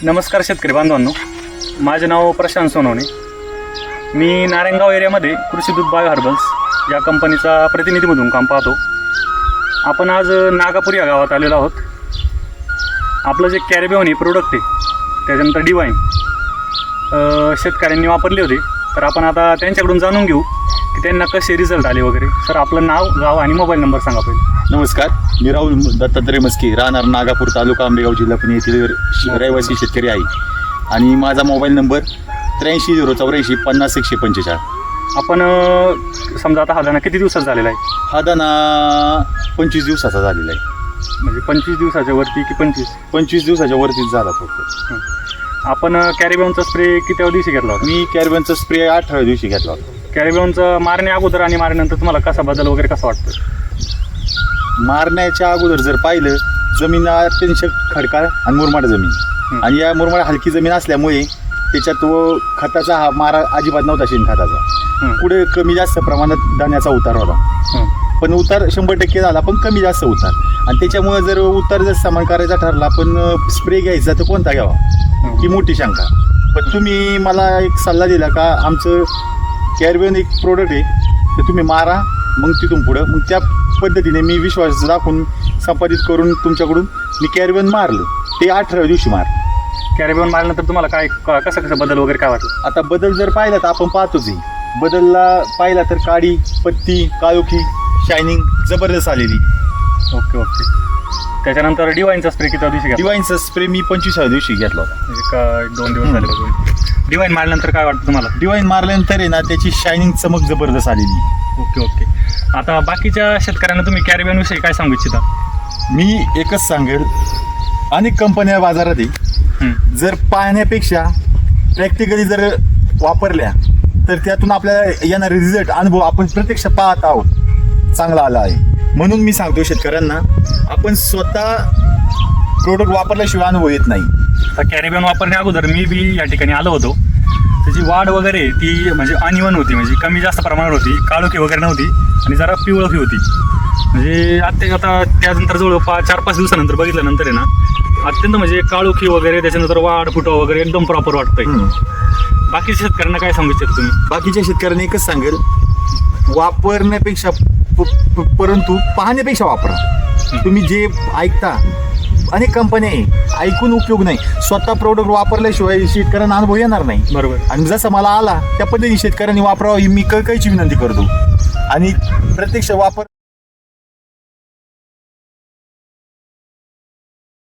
नमस्कार शेतकरी बांधवांनो, माझे नाव प्रशांत सोनवणे. मी नारायणगाव एरियामध्ये कृषी दूध बायो हर्बल्स या कंपनीचा प्रतिनिधी म्हणून काम पाहतो. आपण आज नागापूर या गावात आलेलो आहोत. आपलं जे कॅरिबियन हे प्रोडक्ट आहे, त्याच्यानंतर डिवाईन शेतकऱ्यांनी वापरले होते. तर आपण आता त्यांच्याकडून जाणून घेऊ की त्यांना कसे रिझल्ट आले वगैरे. सर, आपलं नाव, गाव आणि मोबाईल नंबर सांगा पहिले. नमस्कार, मी राहुल दत्तात्रय मस्के, राहणार नागापूर, तालुका आंबेगाव, जिल्हा पुणे येथील रहिवासी शेतकरी आहे. आणि माझा मोबाईल नंबर 83 084 50 145. आपण समजा आता हा दाना किती दिवसात झालेला आहे? हा दाना 25 दिवसाचा झालेला आहे. म्हणजे 25 दिवसाच्या वरती की 25 दिवसाच्या वरतीच झाला फक्त. आपण कॅरिबियनचा स्प्रे किती दिवशी घेतला होता? मी कॅरिबियनचा स्प्रे 18व्या दिवशी घेतला होता. कॅरिबियनचा मारण्या अगोदर आणि मारण्यानंतर तुम्हाला कसा बदल वगैरे कसा वाटतं? मारण्याच्या अगोदर जर पाहिलं, जमीन अत्यंत खडकाळ आणि मुरमाड जमीन, आणि या मुरमाड हलकी जमीन असल्यामुळे त्याच्यात खताचा हा मारा अजिबात नव्हता. शेणखताचा पुढे कमी जास्त प्रमाणात दाण्याचा उतार होता, पण उतार 100% झाला, पण कमी जास्त उतार. आणि त्याच्यामुळे जर उतार जर समान करायचा ठरला, पण स्प्रे घ्यायचा तर कोणता घ्यावा ही मोठी शंका. पण तुम्ही मला एक सल्ला दिला का आमचं कॅरिबियन एक प्रोडक्ट आहे, तर तुम्ही मारा, मग तिथून पुढं. मग त्या पद्धतीने मी विश्वास दाखवून संपादित करून तुमच्याकडून मी कॅरिबियन मारलं. ते 18व्या दिवशी मारलं. कॅरिबियन मारल्यानंतर तुम्हाला काय कसं बदल वगैरे काय वाटलं? आता बदल जर पाहिला तर आपण पाहतोच आहे. बदलला पाहिला तर काळी पत्ती, काळोखी, शायनिंग जबरदस्त आलेली. ओके. त्याच्यानंतर डिवाईनचा स्प्रे किती दिवशी घेतला? डिवाईनचा स्प्रे मी 25व्या दिवशी घेतला होता. म्हणजे 2 दिवस झाले बघून. डिवाईन मारल्यानंतर काय वाटतं तुम्हाला? डिवाईन मारल्यानंतर आहे ना, त्याची शायनिंग चमक जबरदस्त आलेली. ओके. आता बाकीच्या शेतकऱ्यांना तुम्ही कॅरिबियन विषयी काय सांगू इच्छिता? मी एकच सांगेल, अनेक कंपन्या बाजारात आहे, जर पाहण्यापेक्षा प्रॅक्टिकली जर वापरल्या तर त्यातून आपल्याला येणारे रिझल्ट, अनुभव आपण प्रत्यक्ष पाहत आहोत, चांगला आला आहे. म्हणून मी सांगतो शेतकऱ्यांना, आपण स्वतः प्रोडक्ट वापरल्याशिवाय अनुभव येत नाही. आता कॅरिबियन वापरण्या अगोदर मी बी या ठिकाणी आलो होतो. त्याची वाढ वगैरे ती म्हणजे अनइवन होती, म्हणजे कमी जास्त प्रमाणात होती, काळोखी वगैरे नव्हती आणि जरा पिवळखी होती. म्हणजे आता त्यानंतर जवळपास 4-5 दिवसानंतर बघितल्यानंतर आहे ना, अत्यंत म्हणजे काळोखी वगैरे, त्याच्यानंतर वाढ फुटवा वगैरे एकदम प्रॉपर वाटतंय. बाकीच्या शेतकऱ्यांना काय सांगू इच्छिता तुम्ही? बाकीच्या शेतकऱ्यांनी एकच सांगेल, वापरण्यापेक्षा परंतु पाहण्यापेक्षा वापरा. तुम्ही जे ऐकता, अनेक कंपन्या आहे, ऐकून उपयोग नाही. स्वतः प्रोडक्ट वापरल्याशिवाय शेतकऱ्यांना अनुभव येणार नाही. बरोबर. आणि जसं मला आला त्या पद्धतीने शेतकऱ्यांनी वापरावं ही मी कळकळीची विनंती करतो. आणि प्रत्यक्ष वापर